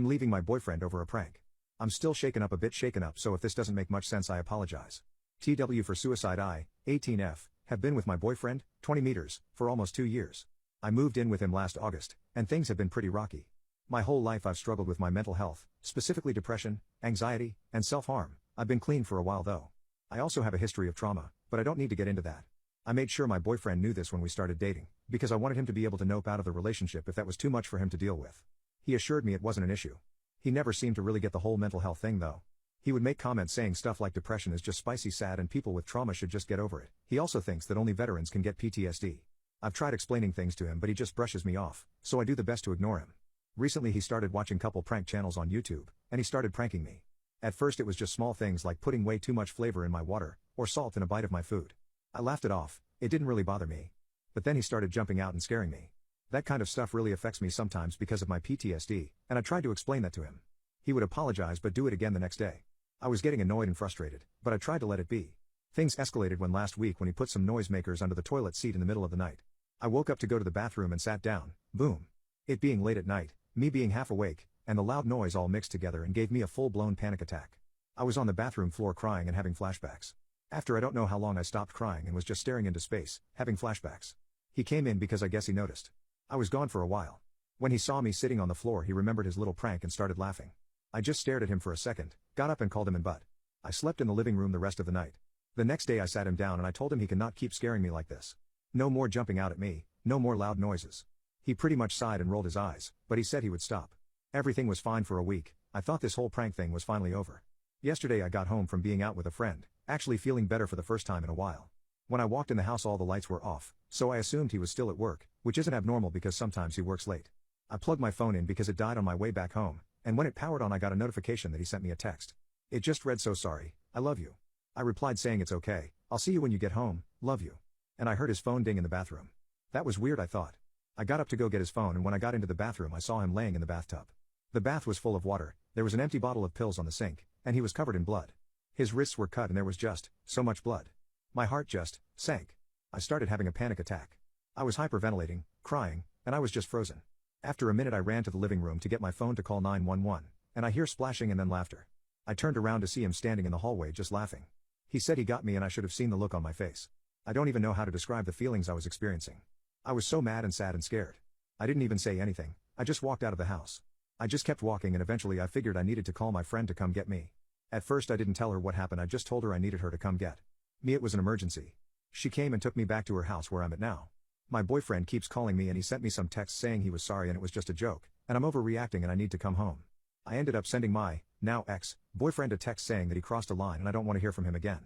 I'm leaving my boyfriend over a prank. I'm still a bit shaken up, so if this doesn't make much sense I apologize. TW for suicide. I, 18F, have been with my boyfriend, 20 meters, for almost 2 years. I moved in with him last August, and things have been pretty rocky. My whole life I've struggled with my mental health, specifically depression, anxiety, and self-harm. I've been clean for a while though. I also have a history of trauma, but I don't need to get into that. I made sure my boyfriend knew this when we started dating, because I wanted him to be able to nope out of the relationship if that was too much for him to deal with. He assured me it wasn't an issue. He never seemed to really get the whole mental health thing though. He would make comments saying stuff like depression is just spicy sad and people with trauma should just get over it. He also thinks that only veterans can get PTSD. I've tried explaining things to him but he just brushes me off, so I do the best to ignore him. Recently he started watching couple prank channels on YouTube, and he started pranking me. At first it was just small things like putting way too much flavor in my water, or salt in a bite of my food. I laughed it off, it didn't really bother me. But then he started jumping out and scaring me. That kind of stuff really affects me sometimes because of my PTSD, and I tried to explain that to him. He would apologize but do it again the next day. I was getting annoyed and frustrated, but I tried to let it be. Things escalated when last week when he put some noisemakers under the toilet seat in the middle of the night. I woke up to go to the bathroom and sat down, boom. It being late at night, me being half awake, and the loud noise all mixed together and gave me a full-blown panic attack. I was on the bathroom floor crying and having flashbacks. After I don't know how long I stopped crying and was just staring into space, having flashbacks. He came in because I guess he noticed. I was gone for a while. When he saw me sitting on the floor he remembered his little prank and started laughing. I just stared at him for a second, got up and called him in butt. I slept in the living room the rest of the night. The next day I sat him down and I told him he cannot keep scaring me like this. No more jumping out at me, no more loud noises. He pretty much sighed and rolled his eyes, but he said he would stop. Everything was fine for a week. I thought this whole prank thing was finally over. Yesterday I got home from being out with a friend, actually feeling better for the first time in a while. When I walked in the house all the lights were off, so I assumed he was still at work, which isn't abnormal because sometimes he works late. I plugged my phone in because it died on my way back home, and when it powered on I got a notification that he sent me a text. It just read "So sorry, I love you." I replied saying it's okay, I'll see you when you get home, love you. And I heard his phone ding in the bathroom. That was weird I thought. I got up to go get his phone and when I got into the bathroom I saw him laying in the bathtub. The bath was full of water, there was an empty bottle of pills on the sink, and he was covered in blood. His wrists were cut and there was just so much blood. My heart just sank. I started having a panic attack. I was hyperventilating, crying, and I was just frozen. After a minute I ran to the living room to get my phone to call 911, and I hear splashing and then laughter. I turned around to see him standing in the hallway just laughing. He said he got me and I should have seen the look on my face. I don't even know how to describe the feelings I was experiencing. I was so mad and sad and scared. I didn't even say anything, I just walked out of the house. I just kept walking and eventually I figured I needed to call my friend to come get me. At first I didn't tell her what happened, I just told her I needed her to come get me. It was an emergency. She came and took me back to her house where I'm at now. My boyfriend keeps calling me and he sent me some texts saying he was sorry and it was just a joke, and I'm overreacting and I need to come home. I ended up sending my, now ex-boyfriend a text saying that he crossed a line and I don't want to hear from him again.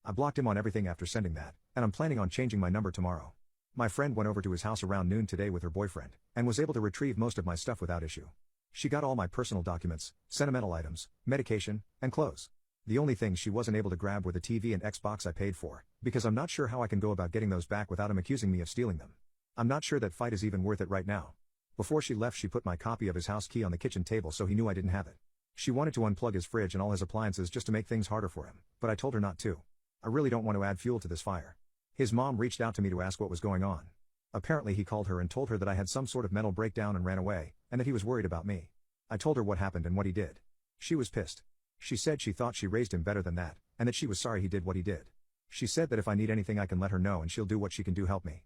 I blocked him on everything after sending that, and I'm planning on changing my number tomorrow. My friend went over to his house around noon today with her boyfriend, and was able to retrieve most of my stuff without issue. She got all my personal documents, sentimental items, medication, and clothes. The only things she wasn't able to grab were the TV and Xbox I paid for, because I'm not sure how I can go about getting those back without him accusing me of stealing them. I'm not sure that fight is even worth it right now. Before she left she put my copy of his house key on the kitchen table so he knew I didn't have it. She wanted to unplug his fridge and all his appliances just to make things harder for him, but I told her not to. I really don't want to add fuel to this fire. His mom reached out to me to ask what was going on. Apparently he called her and told her that I had some sort of mental breakdown and ran away, and that he was worried about me. I told her what happened and what he did. She was pissed. She said she thought she raised him better than that, and that she was sorry he did what he did. She said that if I need anything I can let her know and she'll do what she can to help me.